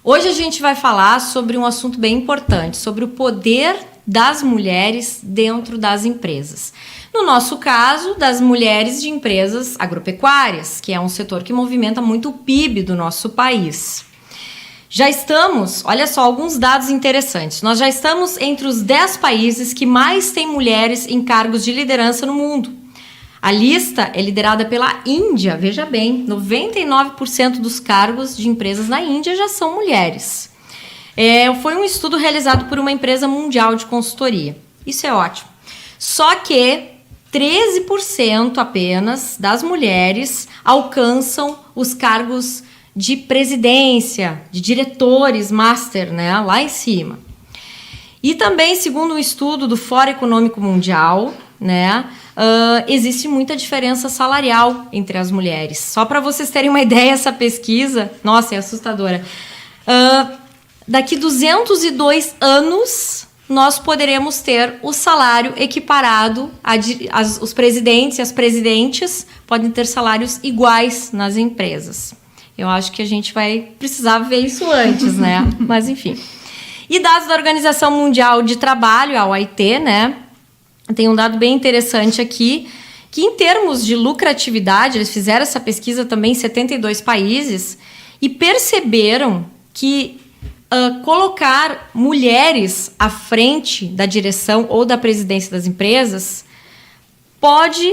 Hoje a gente vai falar sobre um assunto bem importante, sobre o poder das mulheres dentro das empresas. No nosso caso, das mulheres de empresas agropecuárias, que é um setor que movimenta muito o PIB do nosso país. Já estamos, olha só, alguns dados interessantes. Nós já estamos entre os 10 países que mais têm mulheres em cargos de liderança no mundo. A lista é liderada pela Índia, veja bem, 99% dos cargos de empresas na Índia já são mulheres. Foi um estudo realizado por uma empresa mundial de consultoria. Isso é ótimo. Só que 13% apenas das mulheres alcançam os cargos de presidência, de diretores, master, né, lá em cima. E também, segundo um estudo do Fórum Econômico Mundial, né, existe muita diferença salarial entre as mulheres. Só para vocês terem uma ideia, essa pesquisa, nossa, é assustadora. Daqui 202 anos, nós poderemos ter o salário equiparado, os presidentes e as presidentes podem ter salários iguais nas empresas. Eu acho que a gente vai precisar ver isso antes, né? Mas, enfim. E dados da Organização Mundial de Trabalho, a OIT, né? Tem um dado bem interessante aqui, que em termos de lucratividade, eles fizeram essa pesquisa também em 72 países e perceberam que colocar mulheres à frente da direção ou da presidência das empresas pode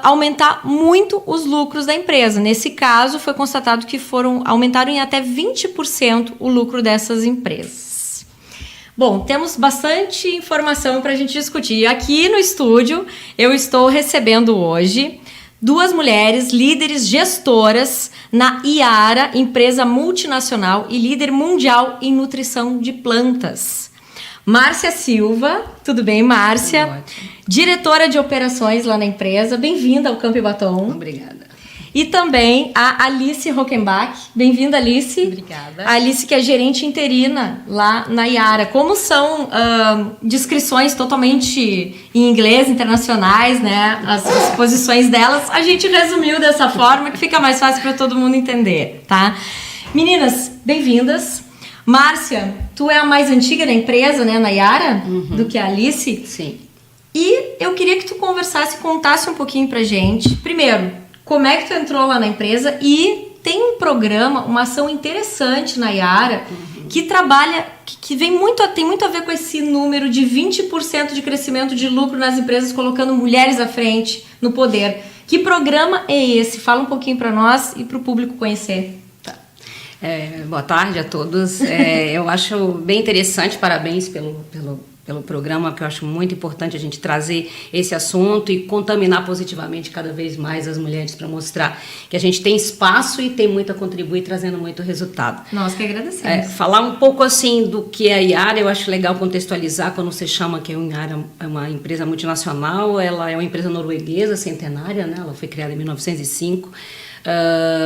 aumentar muito os lucros da empresa. Nesse caso, foi constatado que aumentaram em até 20% o lucro dessas empresas. Bom, temos bastante informação para a gente discutir. Aqui no estúdio, eu estou recebendo hoje 2 mulheres líderes gestoras na Yara, empresa multinacional e líder mundial em nutrição de plantas. Márcia Silva, tudo bem, Márcia? Tudo ótimo. Diretora de operações lá na empresa. Bem-vinda ao Campo e Batom. Obrigada. E também a Alice Rockenbach. Bem-vinda, Alice. Obrigada. A Alice, que é gerente interina lá na Yara. Como são descrições totalmente em inglês, internacionais, né? As posições delas, a gente resumiu dessa forma que fica mais fácil para todo mundo entender, tá? Meninas, bem-vindas. Márcia, tu é a mais antiga da empresa, né, na Yara, do que a Alice? Sim. E eu queria que tu contasse um pouquinho pra gente. Primeiro, como é que tu entrou lá na empresa? E tem um programa, uma ação interessante na Yara, que trabalha, que tem muito a ver com esse número de 20% de crescimento de lucro nas empresas, colocando mulheres à frente no poder. Que programa é esse? Fala um pouquinho para nós e para o público conhecer. Boa tarde a todos. Eu acho bem interessante, parabéns pelo programa, que eu acho muito importante a gente trazer esse assunto e contaminar positivamente cada vez mais as mulheres para mostrar que a gente tem espaço e tem muito a contribuir, trazendo muito resultado. Nós que agradecemos. Falar um pouco assim do que é a Yara, eu acho legal contextualizar quando você chama que a Yara é uma empresa multinacional. Ela é uma empresa norueguesa centenária, né? Ela foi criada em 1905.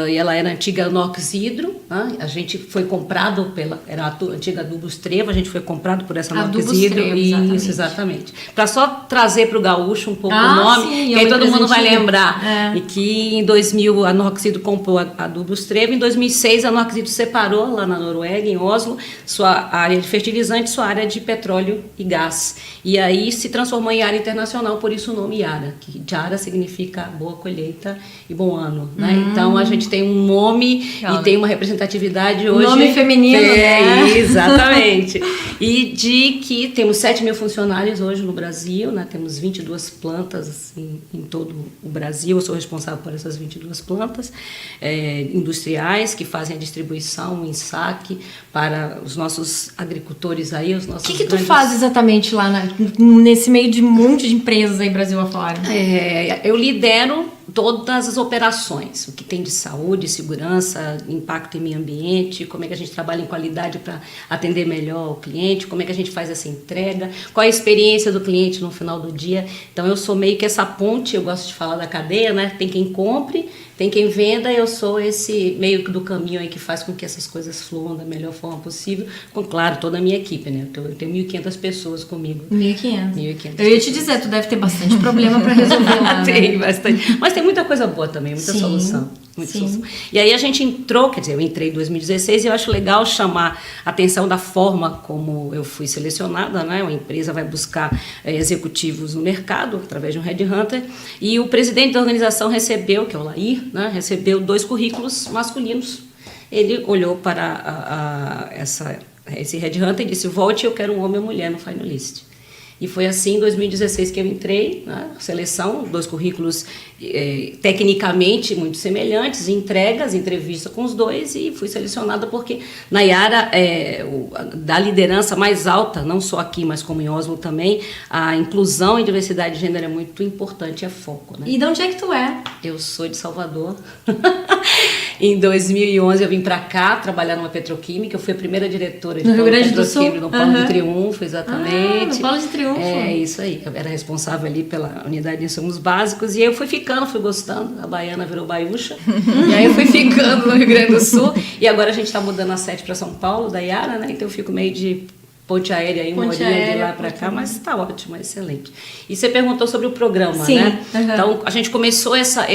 E ela era antiga Nox Hydro, a gente foi comprado era a antiga Adubos Trevo, a gente foi comprado por essa Nox Hydro. Isso, exatamente. Para só trazer para o gaúcho um pouco o nome, sim, que aí todo mundo vai lembrar. É. E que em 2000 a Nox Hydro comprou a Adubos Trevo, em 2006 a Nox Hydro separou lá na Noruega, em Oslo, sua área de fertilizante, sua área de petróleo e gás. E aí se transformou em área internacional, por isso o nome Yara, que Yara significa boa colheita e bom ano, né? Então a gente tem um nome e tem uma representatividade hoje. Nome feminino, né? Exatamente. E de que temos 7 mil funcionários hoje no Brasil, né? Temos 22 plantas assim, em todo o Brasil. Eu sou responsável por essas 22 plantas industriais que fazem a distribuição, o ensaque para os nossos agricultores aí, os nossos O que tu faz exatamente lá nesse meio de um monte de empresas aí Brasil afora? Eu lidero todas as operações, o que tem de saúde, segurança, impacto em meio ambiente, como é que a gente trabalha em qualidade para atender melhor o cliente, como é que a gente faz essa entrega, qual é a experiência do cliente no final do dia. Então eu sou meio que essa ponte, eu gosto de falar da cadeia, né? Tem quem compre, tem quem venda, eu sou esse meio do caminho aí que faz com que essas coisas fluam da melhor forma possível, com, claro, toda a minha equipe, né? Eu tenho 1.500 pessoas comigo. 1.500. Eu ia te dizer, tu deve ter bastante problema para resolver lá, né? Tem bastante. Mas tem muita coisa boa também, muita Sim. solução. Sim. E aí a gente entrou, quer dizer, eu entrei em 2016 e eu acho legal chamar a atenção da forma como eu fui selecionada, né? Uma empresa vai buscar executivos no mercado através de um headhunter e o presidente da organização recebeu, que é o Lair, né? Recebeu 2 currículos masculinos. Ele olhou para esse headhunter e disse: volte, eu quero um homem ou mulher no finalist. E foi assim, em 2016, que eu entrei na seleção, 2 currículos tecnicamente muito semelhantes, entrevista com os 2, e fui selecionada porque Nayara, da liderança mais alta, não só aqui, mas como em Oslo também, a inclusão e diversidade de gênero é muito importante, é foco. Né? E de onde é que tu é? Eu sou de Salvador. Em 2011 eu vim para cá trabalhar numa petroquímica, eu fui a primeira diretora de no Rio Grande do Sul, no Polo de Triunfo, exatamente. No Polo de Triunfo. É isso aí, eu era responsável ali pela unidade de insumos básicos e aí eu fui gostando, a baiana virou baiúcha, e aí eu fui ficando no Rio Grande do Sul, e agora a gente está mudando a sede para São Paulo, da Yara, né? Então eu fico meio de ponte aérea aí, uma horinha de lá para cá, mas está ótimo, é excelente. E você perguntou sobre o programa, Sim, né? Então, a gente começou essa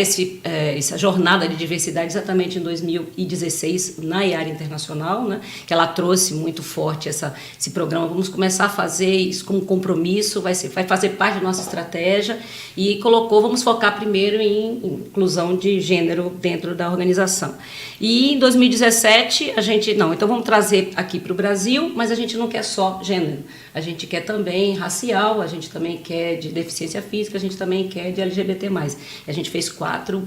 jornada de diversidade exatamente em 2016, na Yara Internacional, né? Que ela trouxe muito forte esse programa. Vamos começar a fazer isso como compromisso, vai fazer parte da nossa estratégia, e vamos focar primeiro em inclusão de gênero dentro da organização. E em 2017, então vamos trazer aqui para o Brasil, mas a gente não quer só gênero, a gente quer também racial, a gente também quer de deficiência física, a gente também quer de LGBT+. A gente fez 4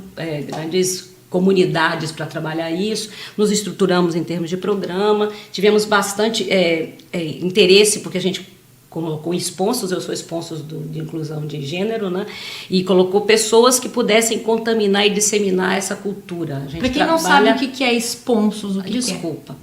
grandes comunidades para trabalhar isso, nos estruturamos em termos de programa, tivemos bastante interesse, porque a gente colocou sponsors, eu sou sponsor de inclusão de gênero, né? E colocou pessoas que pudessem contaminar e disseminar essa cultura. Para quem não sabe o que é sponsors, Desculpa.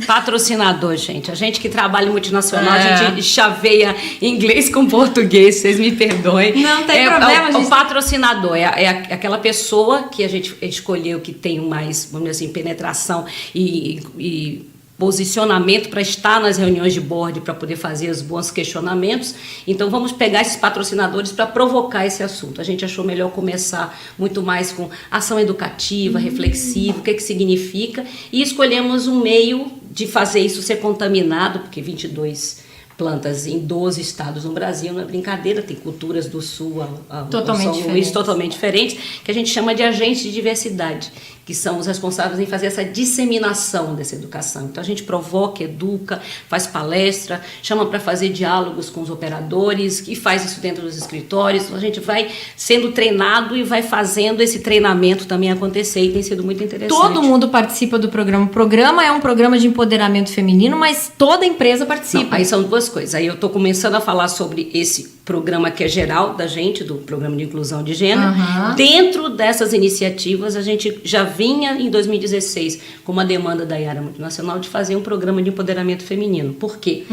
Patrocinador, gente. A gente que trabalha em multinacional, a gente chaveia inglês com português, vocês me perdoem. Não tem problema, gente. O patrocinador é aquela pessoa que a gente escolheu que tem mais, vamos dizer assim, penetração e posicionamento para estar nas reuniões de board, para poder fazer os bons questionamentos. Então vamos pegar esses patrocinadores para provocar esse assunto. A gente achou melhor começar muito mais com ação educativa, reflexiva, o que significa, e escolhemos um meio de fazer isso ser contaminado, porque 22 plantas em 12 estados no Brasil não é brincadeira, tem culturas do sul ao São Luís totalmente diferentes, que a gente chama de agentes de diversidade, que são os responsáveis em fazer essa disseminação dessa educação. Então a gente provoca, educa, faz palestra, chama para fazer diálogos com os operadores, e faz isso dentro dos escritórios. Então a gente vai sendo treinado e vai fazendo esse treinamento também acontecer, e tem sido muito interessante. Todo mundo participa do programa. O programa é um programa de empoderamento feminino, mas toda empresa participa. Não, aí são 2 coisas. Aí eu estou começando a falar sobre esse programa que é geral da gente, do Programa de Inclusão de Gênero. Dentro dessas iniciativas, a gente já vinha em 2016 com uma demanda da Yara Multinacional de fazer um programa de empoderamento feminino. Por quê?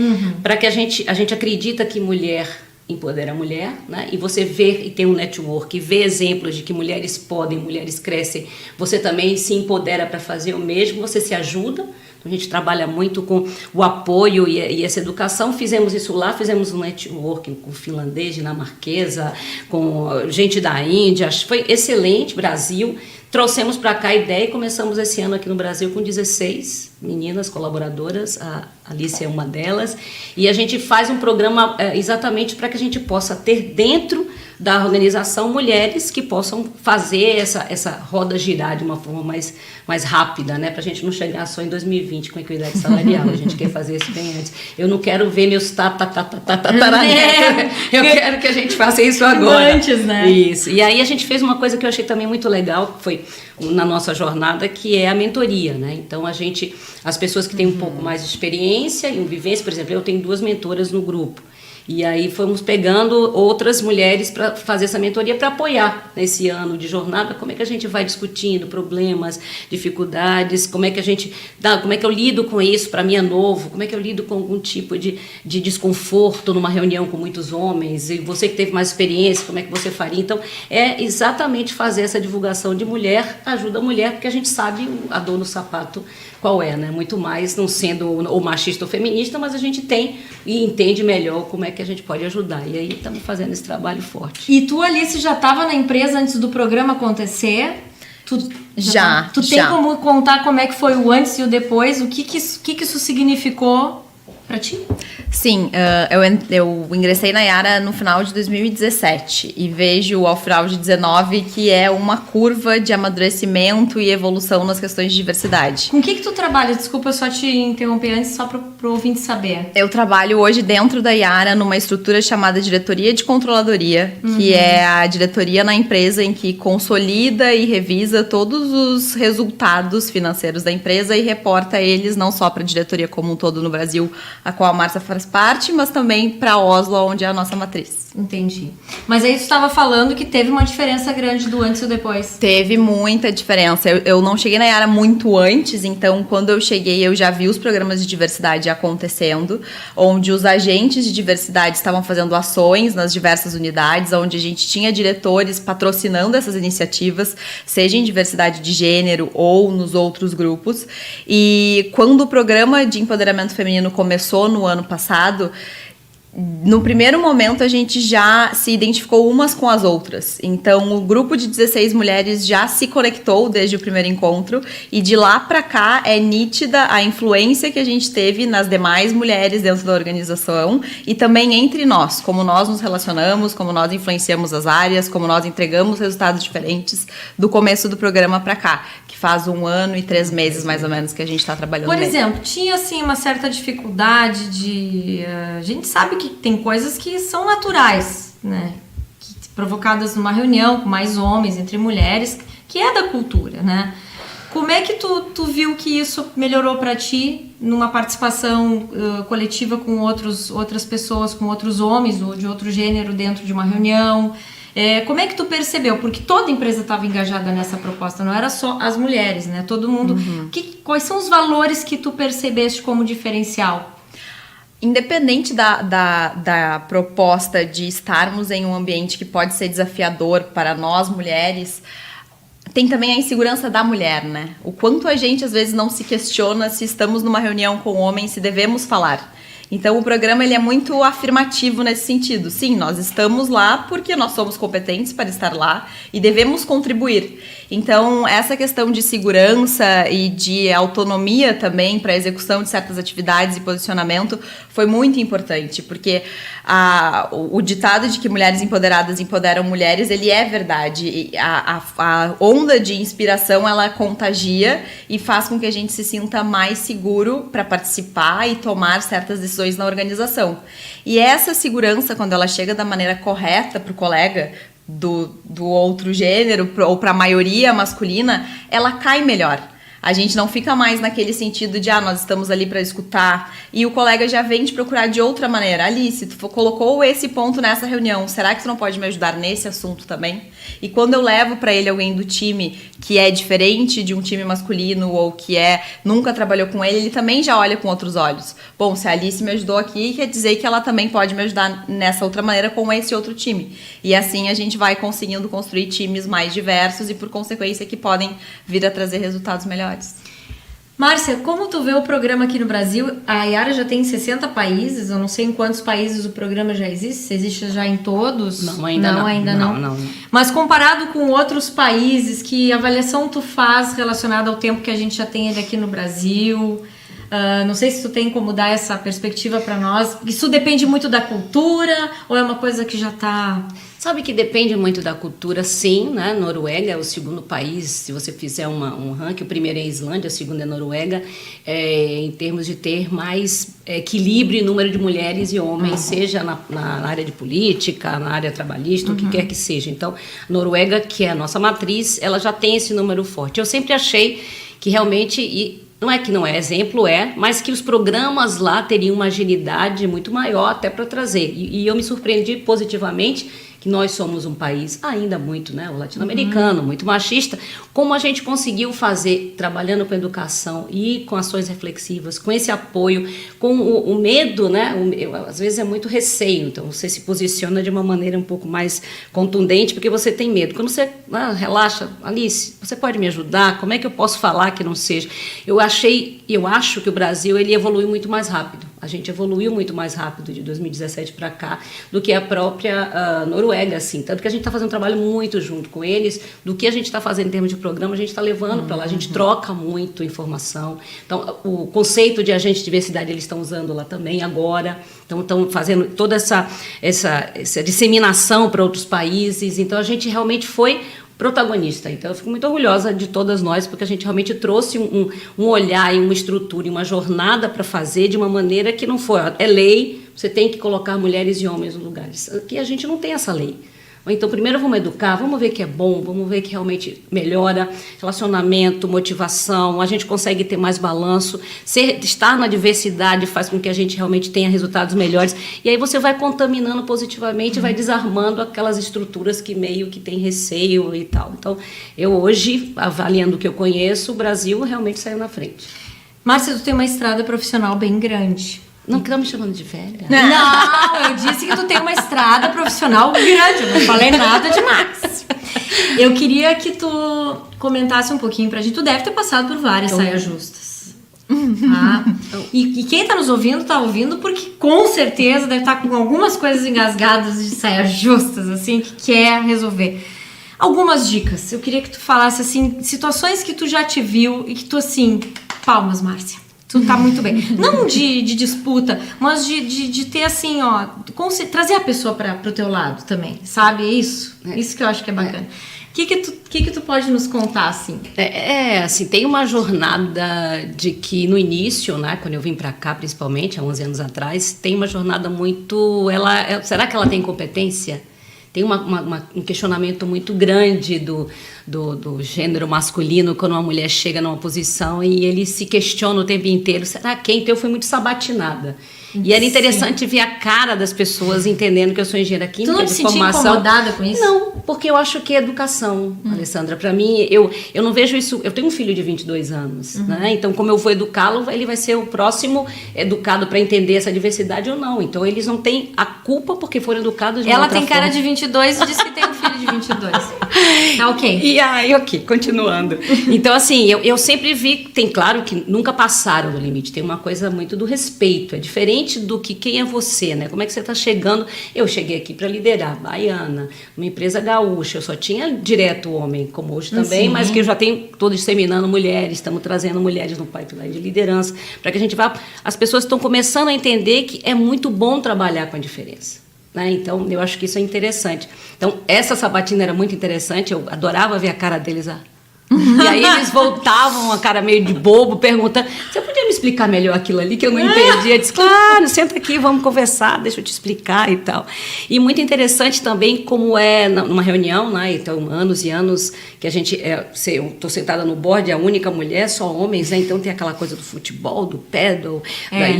Para que a gente acredita que mulher empodera a mulher, né? E você vê e tem um network, vê exemplos de que mulheres podem, mulheres crescem, você também se empodera para fazer o mesmo, você se ajuda. A gente trabalha muito com o apoio e essa educação. Fizemos isso lá, fizemos um networking com finlandês, dinamarquesa, com gente da Índia. Foi excelente, Brasil. Trouxemos para cá a ideia e começamos esse ano aqui no Brasil com 16 meninas colaboradoras, a Alice é uma delas, e a gente faz um programa exatamente para que a gente possa ter dentro da organização mulheres que possam fazer essa roda girar de uma forma mais rápida, né? Para a gente não chegar só em 2020 com equidade salarial, a gente quer fazer isso bem antes. Eu não quero ver meus eu quero que a gente faça isso agora. Antes, né? Isso. E aí a gente fez uma coisa que eu achei também muito legal, que foi na nossa jornada, que é a mentoria, né? Então as pessoas que têm um pouco mais de experiência e vivência, por exemplo, eu tenho 2 mentoras no grupo. E aí fomos pegando outras mulheres para fazer essa mentoria, para apoiar nesse ano de jornada, como é que a gente vai discutindo problemas, dificuldades, como é que eu lido com isso, para mim é novo, como é que eu lido com algum tipo de desconforto numa reunião com muitos homens, e você que teve mais experiência, como é que você faria? Então, é exatamente fazer essa divulgação de mulher, ajuda a mulher, porque a gente sabe a dor no sapato qual é, né? Muito mais não sendo ou machista ou feminista, mas a gente tem e entende melhor como é que a gente pode ajudar. E aí estamos fazendo esse trabalho forte. E tu, Alice, já estava na empresa antes do programa acontecer? Tu Já. Tu tem como contar como é que foi o antes e o depois? O que isso significou pra ti? Sim, eu ingressei na Yara no final de 2017 e vejo ao final de 2019 que é uma curva de amadurecimento e evolução nas questões de diversidade. Com o que tu trabalha? Desculpa só te interromper antes, só pro ouvinte saber. Eu trabalho hoje dentro da Yara numa estrutura chamada Diretoria de Controladoria, que é a diretoria na empresa em que consolida e revisa todos os resultados financeiros da empresa e reporta eles não só para a diretoria como um todo no Brasil, a qual a Márcia faz parte, mas também para Oslo, onde é a nossa matriz. Entendi. Mas aí tu estava falando que teve uma diferença grande do antes e do depois. Teve muita diferença. Eu não cheguei na Yara muito antes, então quando eu cheguei eu já vi os programas de diversidade acontecendo, onde os agentes de diversidade estavam fazendo ações nas diversas unidades, onde a gente tinha diretores patrocinando essas iniciativas, seja em diversidade de gênero ou nos outros grupos. E quando o programa de empoderamento feminino começou no ano passado, no primeiro momento a gente já se identificou umas com as outras. Então o grupo de 16 mulheres já se conectou desde o primeiro encontro e de lá para cá é nítida a influência que a gente teve nas demais mulheres dentro da organização e também entre nós, como nós nos relacionamos, como nós influenciamos as áreas, como nós entregamos resultados diferentes do começo do programa para cá, que faz 1 ano e 3 meses mais ou menos que a gente está trabalhando. Por exemplo, tinha assim uma certa dificuldade de... a gente sabe que tem coisas que são naturais, né? Provocadas numa reunião com mais homens, entre mulheres, que é da cultura, né? Como é que tu viu que isso melhorou para ti numa participação coletiva com outras pessoas, com outros homens ou de outro gênero dentro de uma reunião? Como é que tu percebeu? Porque toda empresa estava engajada nessa proposta, não era só as mulheres, né? Todo mundo. Quais são os valores que tu percebeste como diferencial? Independente da proposta de estarmos em um ambiente que pode ser desafiador para nós mulheres, tem também a insegurança da mulher, né? O quanto a gente às vezes não se questiona se estamos numa reunião com homens, se devemos falar. Então o programa ele é muito afirmativo nesse sentido. Sim, nós estamos lá porque nós somos competentes para estar lá e devemos contribuir. Então essa questão de segurança e de autonomia também para a execução de certas atividades e posicionamento foi muito importante, porque o ditado de que mulheres empoderadas empoderam mulheres, ele é verdade. E a onda de inspiração, ela contagia e faz com que a gente se sinta mais seguro para participar e tomar certas decisões na organização. E essa segurança, quando ela chega da maneira correta para o colega do outro gênero ou para a maioria masculina, ela cai melhor. A gente não fica mais naquele sentido de nós estamos ali para escutar e o colega já vem te procurar de outra maneira. Alice, tu colocou esse ponto nessa reunião, será que tu não pode me ajudar nesse assunto também? E quando eu levo para ele alguém do time que é diferente de um time masculino ou que nunca trabalhou com ele, ele também já olha com outros olhos. Bom, se a Alice me ajudou aqui, quer dizer que ela também pode me ajudar nessa outra maneira com esse outro time. E assim a gente vai conseguindo construir times mais diversos e, por consequência, que podem vir a trazer resultados melhores. Márcia, como tu vê o programa aqui no Brasil? A Yara já tem 60 países, eu não sei em quantos países o programa já existe, se existe já em todos? Não, ainda não. Mas comparado com outros países, que avaliação tu faz relacionada ao tempo que a gente já tem ele aqui no Brasil? Não sei se tu tem como dar essa perspectiva para nós. Isso depende muito da cultura ou é uma coisa que já está... Sabe que depende muito da cultura, sim, né? Noruega é o segundo país, se você fizer um ranking, o primeiro é a Islândia, o segundo é a Noruega, em termos de ter mais equilíbrio em número de mulheres e homens, seja na área de política, na área trabalhista, o que quer que seja. Então, a Noruega, que é a nossa matriz, ela já tem esse número forte. Eu sempre achei que realmente... Não é que não é exemplo, mas que os programas lá teriam uma agilidade muito maior até para trazer. E eu me surpreendi positivamente que nós somos um país ainda muito, né, o latino-americano, muito machista, como a gente conseguiu fazer, trabalhando com educação e com ações reflexivas, com esse apoio, com o medo, né, às vezes é muito receio, então você se posiciona de uma maneira um pouco mais contundente, porque você tem medo. Quando você relaxa, Alice, você pode me ajudar? Como é que eu posso falar que não seja? Eu acho que o Brasil ele evoluiu muito mais rápido. A gente evoluiu muito mais rápido de 2017 para cá do que a própria Noruega. Noruega, assim, tanto que a gente está fazendo um trabalho muito junto com eles, do que a gente está fazendo em termos de programa, a gente está levando para lá, a gente troca muito informação. Então, o conceito de agente de diversidade eles estão usando lá também agora, então estão fazendo toda essa disseminação para outros países, então a gente realmente foi protagonista. Então, eu fico muito orgulhosa de todas nós, porque a gente realmente trouxe um olhar e uma estrutura e uma jornada para fazer de uma maneira que não foi, é lei, você tem que colocar mulheres e homens nos lugares. Aqui a gente não tem essa lei. Então, primeiro vamos educar, vamos ver que é bom, vamos ver que realmente melhora relacionamento, motivação, a gente consegue ter mais balanço, estar na diversidade faz com que a gente realmente tenha resultados melhores, e aí você vai contaminando positivamente, vai desarmando aquelas estruturas que meio que tem receio e tal. Então, eu hoje, avaliando o que eu conheço, o Brasil realmente saiu na frente. Márcia, tu tem uma estrada profissional bem grande. Não está me chamando de velha? Não, eu disse que tu tem uma estrada profissional grande, eu não falei nada demais. Eu queria que tu comentasse um pouquinho pra gente. Tu deve ter passado por várias saias justas. Tá? E quem tá nos ouvindo, tá ouvindo porque com certeza deve estar com algumas coisas engasgadas de saias justas, assim, que quer resolver. Algumas dicas. Eu queria que tu falasse, assim, situações que tu já te viu e que tu, assim, palmas, Márcia. Tu tá muito bem. Não de disputa, mas de ter assim, ó, trazer a pessoa pro teu lado também, sabe? É isso. Isso que eu acho que é bacana. O que tu pode nos contar, assim? Assim, tem uma jornada de que no início, né, quando eu vim para cá, principalmente, há 11 anos atrás, tem uma jornada muito... será que ela tem competência? Tem um questionamento muito grande do gênero masculino quando uma mulher chega numa posição e ele se questiona o tempo inteiro, será que? Então eu fui muito sabatinada. E era interessante ver a cara das pessoas entendendo que eu sou engenheira química de formação. Tu não te sentia incomodada com isso? Não, porque eu acho que é educação, Alessandra. Para mim, eu não vejo isso... Eu tenho um filho de 22 anos, né? Então, como eu vou educá-lo, ele vai ser o próximo educado para entender essa diversidade ou não. Então, eles não têm a culpa porque foram educados de uma outra forma. Ela tem cara de 22 e disse que tem um filho de 22. Tá ok. E aí, ok, continuando. Então, assim, eu sempre vi... Tem claro que nunca passaram do limite. Tem uma coisa muito do respeito. É diferente do que quem é você, né? Como é que você está chegando? Eu cheguei aqui para liderar baiana, uma empresa gaúcha. Eu só tinha direto homem, como hoje também, mas que eu já estou disseminando mulheres, estamos trazendo mulheres no pipeline de liderança, para que a gente vá... As pessoas estão começando a entender que é muito bom trabalhar com a diferença. Né? Então, eu acho que isso é interessante. Então, essa sabatina era muito interessante, eu adorava ver a cara deles. E aí eles voltavam, a cara meio de bobo, perguntando, você podia me explicar melhor aquilo ali que eu não entendi? Eu disse, claro, senta aqui, vamos conversar, deixa eu te explicar e tal. E muito interessante também como é numa reunião, né? Então, anos e anos que a gente... eu estou sentada no board, é a única mulher, só homens, né? Então tem aquela coisa do futebol, do paddle,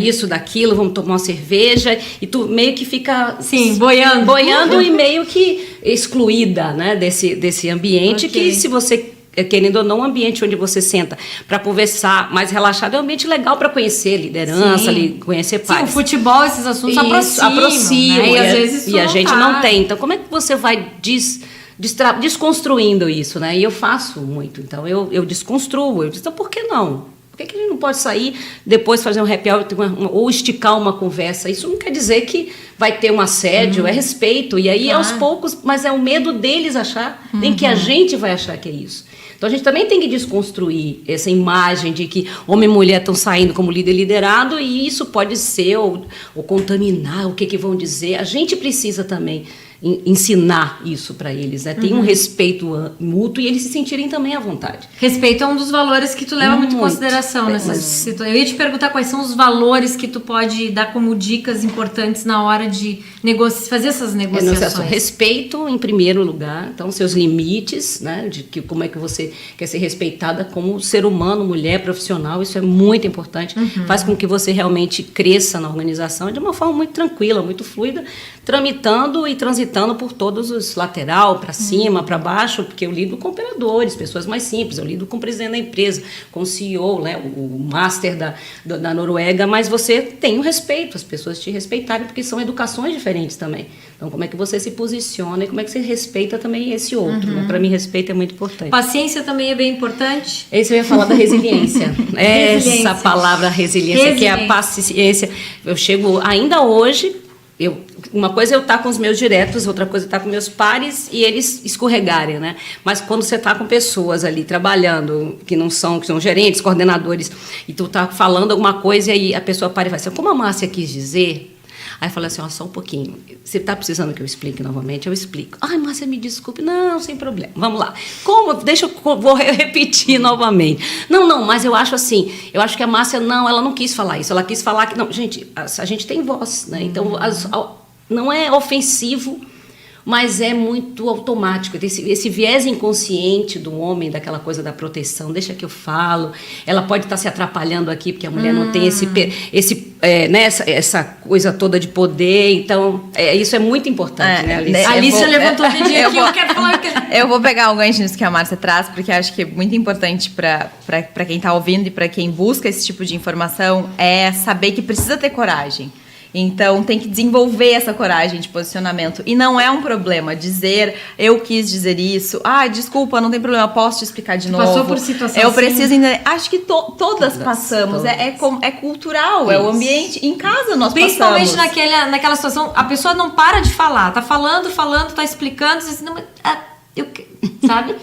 isso, daquilo, vamos tomar uma cerveja, e tu meio que fica... Sim, boiando. Boiando e meio que excluída, né? Desse ambiente que se você... querendo ou não, um ambiente onde você senta para conversar mais relaxado, é um ambiente legal para conhecer liderança, conhecer pais. Sim, o futebol, esses assuntos aproximam, né? E a gente não tem. Então, como é que você vai desconstruindo isso, né? E eu faço muito. Então, eu desconstruo. Eu disse, então, por que não? Por que a gente não pode sair, depois fazer um happy hour ou esticar uma conversa? Isso não quer dizer que vai ter um assédio, é respeito. E aí, aos poucos, mas é o medo deles achar, nem que a gente vai achar que é isso. Então, a gente também tem que desconstruir essa imagem de que homem e mulher estão saindo como líder e liderado, e isso pode ser, ou contaminar o que vão dizer. A gente precisa também ensinar isso para eles, né? Tem um respeito mútuo e eles se sentirem também à vontade. Respeito é um dos valores que tu leva muito em consideração nessas situações. Eu ia te perguntar quais são os valores que tu pode dar como dicas importantes na hora de fazer essas negociações. Respeito em primeiro lugar, então seus limites, né? De que como é que você quer ser respeitada como ser humano, mulher, profissional, isso é muito importante. Faz com que você realmente cresça na organização de uma forma muito tranquila, muito fluida, tramitando e transitando por todos os lateral, para cima, para baixo, porque eu lido com operadores, pessoas mais simples, eu lido com o presidente da empresa, com o CEO, né, o master da Noruega, mas você tem o respeito, as pessoas te respeitarem, porque são educações diferentes também. Então, como é que você se posiciona e como é que você respeita também esse outro? Né? Para mim, respeito é muito importante. Paciência também é bem importante? Esse eu ia falar da resiliência. Essa palavra resiliência, que é a paciência. Eu chego ainda hoje... Uma coisa é eu estar com os meus diretos, outra coisa é estar com meus pares e eles escorregarem, né? Mas quando você está com pessoas ali trabalhando, que são gerentes, coordenadores, e tu está falando alguma coisa e aí a pessoa para e fala assim, como a Márcia quis dizer... Aí fala assim, só um pouquinho. Você está precisando que eu explique novamente? Eu explico. Ai, Márcia, me desculpe. Não, sem problema. Vamos lá. Como? Vou repetir novamente. Não, mas eu acho assim, eu acho que a Márcia, ela não quis falar isso. Ela quis falar que... Não, gente, a gente tem voz, né? Então, não é ofensivo, mas é muito automático. Esse viés inconsciente do homem, daquela coisa da proteção, deixa que eu falo, ela pode estar se atrapalhando aqui, porque a mulher não tem essa coisa toda de poder, então isso é muito importante, né, Alice? A Alice levantou o dedinho aqui, eu quero falar... Eu vou pegar o gancho nisso que a Márcia traz, porque acho que é muito importante para quem está ouvindo e para quem busca esse tipo de informação, é saber que precisa ter coragem. Então, tem que desenvolver essa coragem de posicionamento. E não é um problema dizer, eu quis dizer isso. Ah, desculpa, não tem problema, posso te explicar de novo. Passou por situação eu preciso entender. Acho que todas passamos. É cultural, isso. É o ambiente. Em casa nós Principalmente passamos. naquela situação, a pessoa não para de falar. Tá falando, tá explicando. Você diz, não, sabe?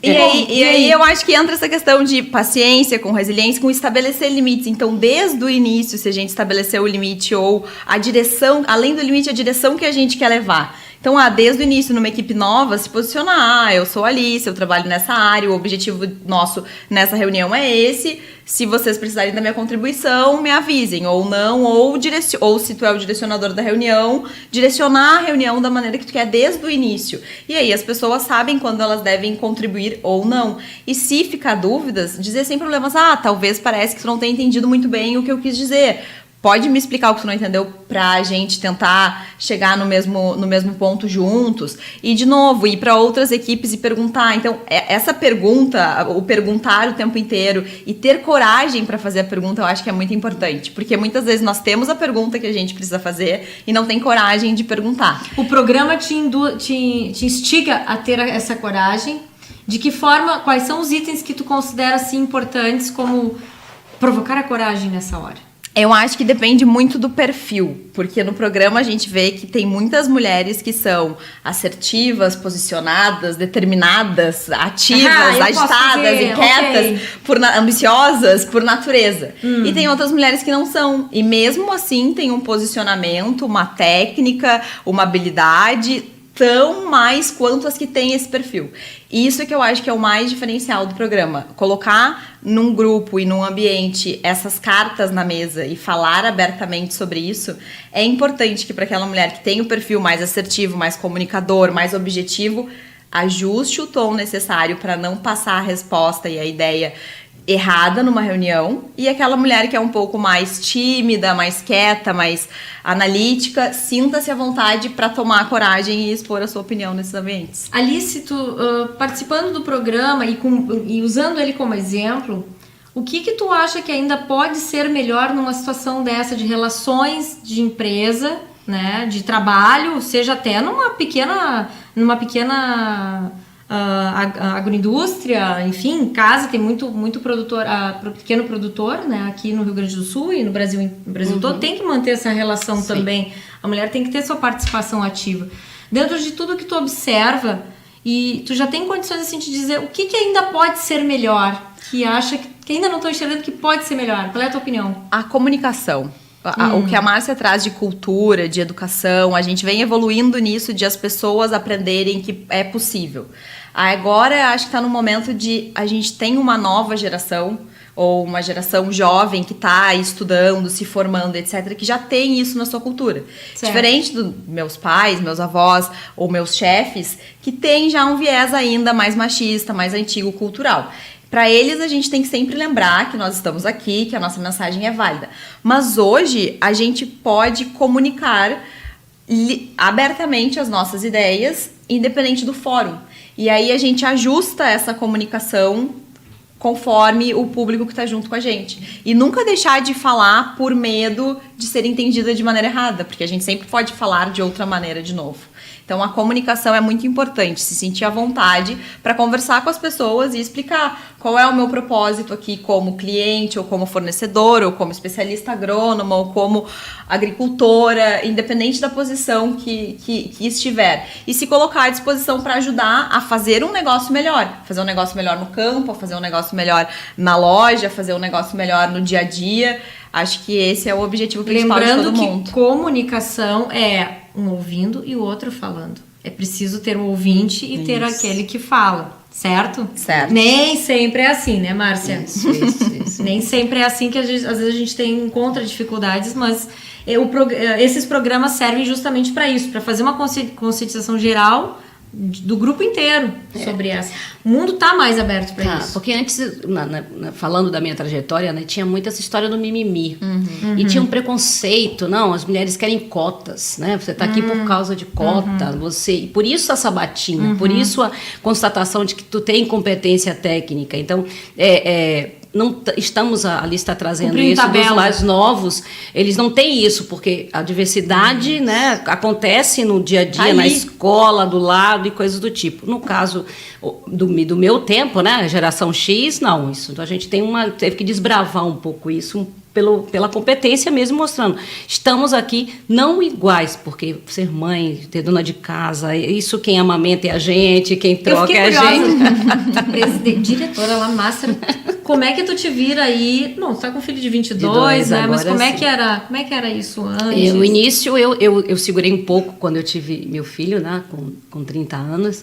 E aí eu acho que entra essa questão de paciência, com resiliência, com estabelecer limites. Então, desde o início, se a gente estabeleceu o limite ou a direção, além do limite, a direção que a gente quer levar. Então, desde o início, numa equipe nova, se posicionar. Eu sou a Alice, eu trabalho nessa área, o objetivo nosso nessa reunião é esse. Se vocês precisarem da minha contribuição, me avisem. Ou não, ou se tu é o direcionador da reunião, direcionar a reunião da maneira que tu quer desde o início. E aí as pessoas sabem quando elas devem contribuir ou não. E se ficar dúvidas, dizer sem problemas. Talvez parece que tu não tenha entendido muito bem o que eu quis dizer. Pode me explicar o que tu não entendeu pra gente tentar chegar no mesmo ponto juntos? E, de novo, ir para outras equipes e perguntar. Então, essa pergunta, o perguntar o tempo inteiro e ter coragem para fazer a pergunta, eu acho que é muito importante. Porque muitas vezes nós temos a pergunta que a gente precisa fazer e não tem coragem de perguntar. O programa te instiga a ter essa coragem. De que forma, quais são os itens que tu considera assim, importantes como provocar a coragem nessa hora? Eu acho que depende muito do perfil, porque no programa a gente vê que tem muitas mulheres que são assertivas, posicionadas, determinadas, ativas, agitadas, inquietas, ambiciosas por natureza. E tem outras mulheres que não são. E mesmo assim tem um posicionamento, uma técnica, uma habilidade tão mais quanto as que têm esse perfil. Isso é que eu acho que é o mais diferencial do programa. Colocar num grupo e num ambiente essas cartas na mesa e falar abertamente sobre isso é importante que para aquela mulher que tem o perfil mais assertivo, mais comunicador, mais objetivo, ajuste o tom necessário para não passar a resposta e a ideia errada numa reunião, e aquela mulher que é um pouco mais tímida, mais quieta, mais analítica, sinta-se à vontade para tomar coragem e expor a sua opinião nesses ambientes. Alice, tu participando do programa e usando ele como exemplo, o que tu acha que ainda pode ser melhor numa situação dessa de relações de empresa, né, de trabalho, seja até numa pequena agroindústria, enfim, em casa tem muito produtor, pequeno produtor, né, aqui no Rio Grande do Sul e no Brasil todo, tem que manter essa relação. Sim. Também. A mulher tem que ter sua participação ativa. Dentro de tudo que tu observa, e tu já tem condições assim de dizer o que ainda pode ser melhor, que acha que ainda não estou enxergando que pode ser melhor. Qual é a tua opinião? A comunicação. O que a Márcia traz de cultura, de educação, a gente vem evoluindo nisso de as pessoas aprenderem que é possível. Agora, acho que está no momento de... A gente tem uma nova geração, ou uma geração jovem que está estudando, se formando, etc., que já tem isso na sua cultura. Certo. Diferente dos meus pais, meus avós, ou meus chefes, que tem já um viés ainda mais machista, mais antigo, cultural. Para eles, a gente tem que sempre lembrar que nós estamos aqui, que a nossa mensagem é válida. Mas hoje, a gente pode comunicar abertamente as nossas ideias, independente do fórum. E aí, a gente ajusta essa comunicação conforme o público que está junto com a gente. E nunca deixar de falar por medo de ser entendida de maneira errada, porque a gente sempre pode falar de outra maneira de novo. Então a comunicação é muito importante, se sentir à vontade para conversar com as pessoas e explicar qual é o meu propósito aqui como cliente, ou como fornecedor, ou como especialista agrônoma, ou como agricultora, independente da posição que estiver. E se colocar à disposição para ajudar a fazer um negócio melhor. Fazer um negócio melhor no campo, fazer um negócio melhor na loja, fazer um negócio melhor no dia a dia. Acho que esse é o objetivo principal de todo mundo. Lembrando que comunicação é um ouvindo e o outro falando. É preciso ter um ouvinte e ter aquele que fala, certo? Certo. Nem sempre é assim, né, Márcia? Isso. Nem sempre é assim que às vezes a gente encontra dificuldades, mas esses programas servem justamente para isso, para fazer uma conscientização geral do grupo inteiro sobre essa. O mundo tá mais aberto para isso. Porque antes, falando da minha trajetória, né, tinha muito essa história do mimimi. E tinha um preconceito, não, as mulheres querem cotas, né? Você tá aqui por causa de cota, e por isso a sabatina, por isso a constatação de que tu tem competência técnica. Então, não estamos ali está trazendo cumprindo isso tabela. dos mais novos, eles não têm isso, porque a diversidade, né, acontece no dia a dia, na escola, do lado e coisas do tipo. No caso do meu tempo, né, geração X, não, isso a gente teve que desbravar um pouco isso, pela competência mesmo, mostrando. Estamos aqui não iguais, porque ser mãe, ter dona de casa, isso quem amamenta é a gente, quem troca é a gente. Diretora lá, Márcia, como é que tu te vira aí? Não, você tá com um filho de 22, né? Mas como é que era isso antes? No início, eu segurei um pouco quando eu tive meu filho, né, com 30 anos.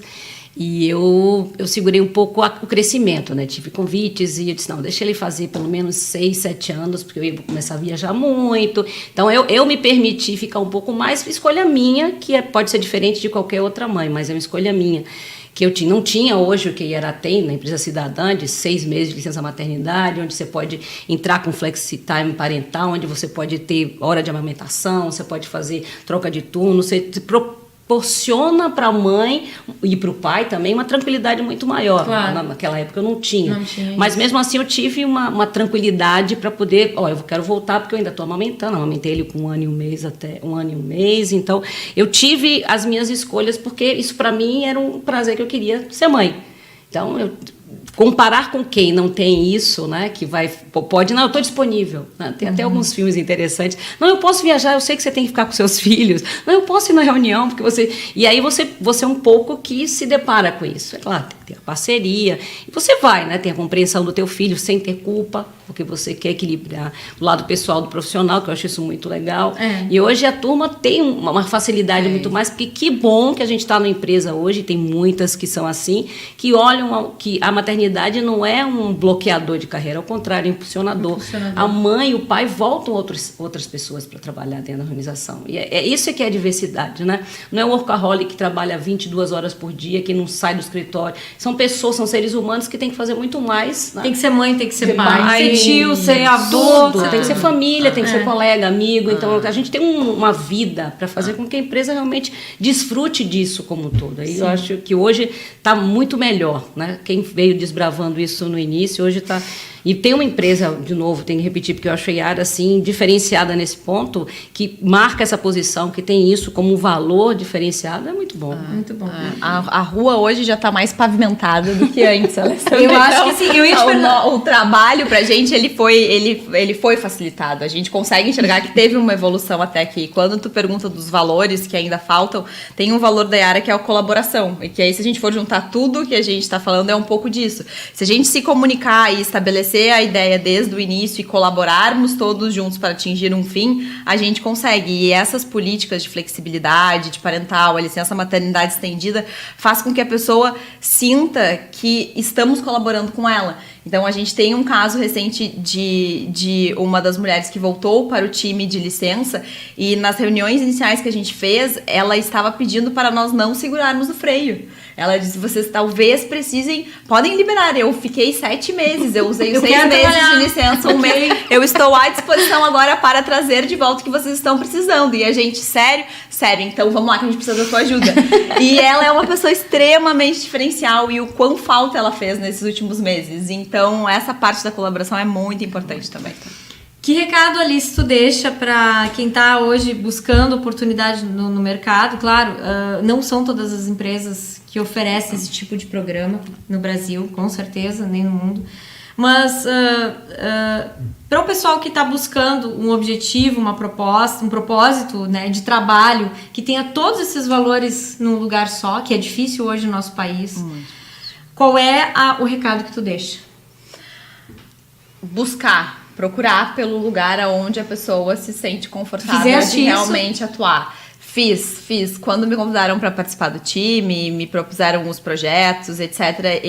E eu segurei um pouco o crescimento, né? Tive convites e eu disse, não, deixa ele fazer pelo menos 6, 7 anos, porque eu ia começar a viajar muito. Então, eu me permiti ficar um pouco mais, escolha minha, que pode ser diferente de qualquer outra mãe, mas é uma escolha minha. Que eu não tinha hoje o que a Iara tem na empresa Cidadã, de 6 meses de licença maternidade, onde você pode entrar com flexi-time parental, onde você pode ter hora de amamentação, você pode fazer troca de turno, você proporciona para a mãe e para o pai também uma tranquilidade muito maior. Claro. Naquela época eu não tinha. Mas isso. mesmo assim eu tive uma tranquilidade para poder, eu quero voltar porque eu ainda estou amamentando, amamentei ele com 1 ano e 1 mês até 1 ano e 1 mês, então eu tive as minhas escolhas porque isso para mim era um prazer que eu queria ser mãe. Então comparar com quem não tem isso, né, que pode, não, eu estou disponível, né? Tem até alguns filmes interessantes, não, eu posso viajar, eu sei que você tem que ficar com seus filhos, não, eu posso ir na reunião, porque e aí você um pouco que se depara com isso, é claro, tem que ter a parceria, e você vai, né, tem a compreensão do teu filho sem ter culpa, porque você quer equilibrar o lado pessoal do profissional, que eu acho isso muito legal, e hoje a turma tem uma facilidade muito mais, porque que bom que a gente está na empresa hoje, tem muitas que são assim, que olham que a maternidade não é um bloqueador de carreira, ao contrário, é impulsionador. A mãe e o pai voltam outras pessoas para trabalhar dentro da organização. E isso que é a diversidade, né? Não é o workaholic que trabalha 22 horas por dia, que não sai do escritório. São pessoas, são seres humanos que têm que fazer muito mais. Né? Tem que ser mãe, tem que ser pai, ser tio, ser avô. Tem que ser família, tem que ser colega, amigo. Então, a gente tem uma vida para fazer com que a empresa realmente desfrute disso como um todo. Aí eu acho que hoje está muito melhor, né? Quem veio desbravando isso no início, hoje está... E tem uma empresa, de novo, tenho que repetir, porque eu acho a Iara, assim, diferenciada nesse ponto, que marca essa posição, que tem isso como um valor diferenciado, é muito bom. Muito bom. A rua hoje já está mais pavimentada do que antes, Alessandra. Eu acho que sim. O trabalho pra gente, ele foi facilitado. A gente consegue enxergar que teve uma evolução até aqui. Quando tu pergunta dos valores que ainda faltam, tem um valor da Iara que é a colaboração. E que aí, se a gente for juntar tudo que a gente está falando, é um pouco disso. Se a gente se comunicar e estabelecer a ideia desde o início e colaborarmos todos juntos para atingir um fim, a gente consegue. E essas políticas de flexibilidade, de parental, a licença maternidade estendida, faz com que a pessoa sinta que estamos colaborando com ela. Então, a gente tem um caso recente de uma das mulheres que voltou para o time de licença e nas reuniões iniciais que a gente fez, ela estava pedindo para nós não segurarmos o freio. Ela disse, vocês talvez podem liberar. Eu fiquei 7 meses, eu usei os 6 meses de licença, 1 mês. Eu estou à disposição agora para trazer de volta o que vocês estão precisando. E a gente, sério, então vamos lá que a gente precisa da sua ajuda. E ela é uma pessoa extremamente diferencial e o quão falta ela fez nesses últimos meses. Então, essa parte da colaboração é muito importante também. Que recado, Alice, tu deixa para quem está hoje buscando oportunidade no mercado? Claro, não são todas as empresas que oferecem esse tipo de programa no Brasil, com certeza, nem no mundo. Mas para o pessoal que está buscando um objetivo, uma proposta, um propósito, né, de trabalho, que tenha todos esses valores num lugar só, que é difícil hoje no nosso país, qual é o recado que tu deixa? Procurar pelo lugar onde a pessoa se sente confortável Fizeste de isso? realmente atuar. Fiz. Quando me convidaram para participar do time, me propuseram os projetos, etc.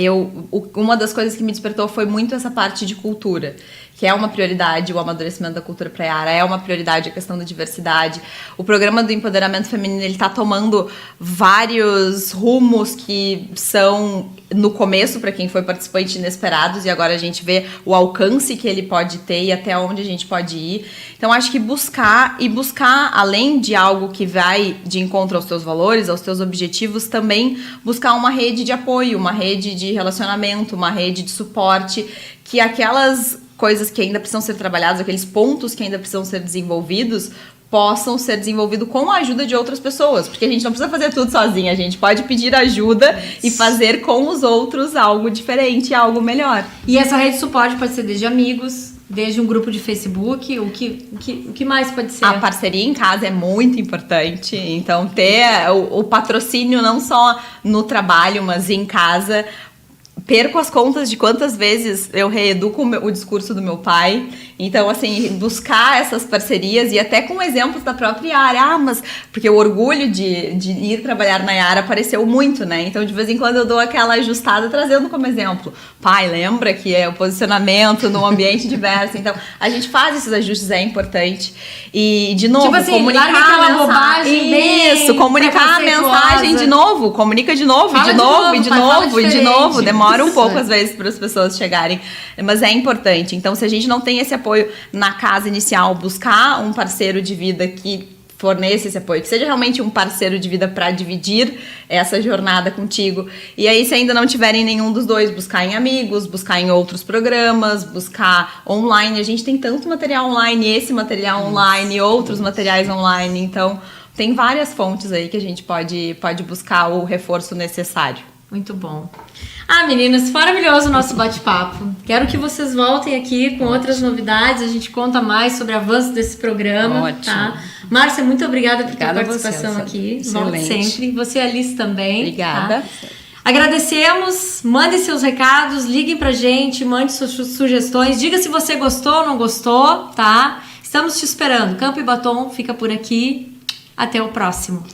Uma das coisas que me despertou foi muito essa parte de cultura, que é uma prioridade, o amadurecimento da cultura pra Yara, é uma prioridade a questão da diversidade. O programa do empoderamento feminino, ele tá tomando vários rumos que são, no começo, para quem foi participante, inesperados, e agora a gente vê o alcance que ele pode ter e até onde a gente pode ir. Então, acho que buscar, além de algo que vai de encontro aos teus valores, aos teus objetivos, também buscar uma rede de apoio, uma rede de relacionamento, uma rede de suporte, que aquelas coisas que ainda precisam ser trabalhadas, aqueles pontos que ainda precisam ser desenvolvidos, possam ser desenvolvidos com a ajuda de outras pessoas, porque a gente não precisa fazer tudo sozinha, a gente pode pedir ajuda e fazer com os outros algo diferente, algo melhor. E essa rede de suporte pode ser desde amigos, desde um grupo de Facebook, o que mais pode ser? A parceria em casa é muito importante, então ter o patrocínio não só no trabalho, mas em casa. Perco as contas de quantas vezes eu reeduco o discurso do meu pai. Então, assim, buscar essas parcerias e até com exemplos da própria Yara. Mas porque o orgulho de ir trabalhar na Yara apareceu muito, né? Então, de vez em quando eu dou aquela ajustada trazendo como exemplo. Pai, lembra que é o posicionamento num ambiente diverso. Então, a gente faz esses ajustes, é importante. E, de novo, tipo assim, comunicar aquela a mensagem. bobagem bem Comunicar a mensagem de novo. Comunica de novo, Fala de novo, e de pai, fala novo, e de diferente. novo. Demora um Isso. pouco, às vezes, para as pessoas chegarem, mas é importante. Então, se a gente não tem esse apoio na casa inicial, buscar um parceiro de vida que forneça esse apoio, que seja realmente um parceiro de vida para dividir essa jornada contigo. E aí, se ainda não tiverem nenhum dos dois, buscar em amigos, buscar em outros programas, buscar online. A gente tem tanto material online, esse material online, outros materiais online. Então, tem várias fontes aí que a gente pode buscar o reforço necessário. Muito bom. Meninas, maravilhoso o nosso bate-papo. Quero que vocês voltem aqui com outras novidades. A gente conta mais sobre o avanço desse programa. Ótimo. Tá? Márcia, muito obrigada por tua Obrigada a participação você, aqui. Elsa. Volte Excelente. sempre. Você, Alice, também. Obrigada. Tá? Agradecemos. Mandem seus recados, liguem pra gente, mande suas sugestões. Diga se você gostou ou não gostou, tá? Estamos te esperando. Campo e Batom fica por aqui. Até o próximo.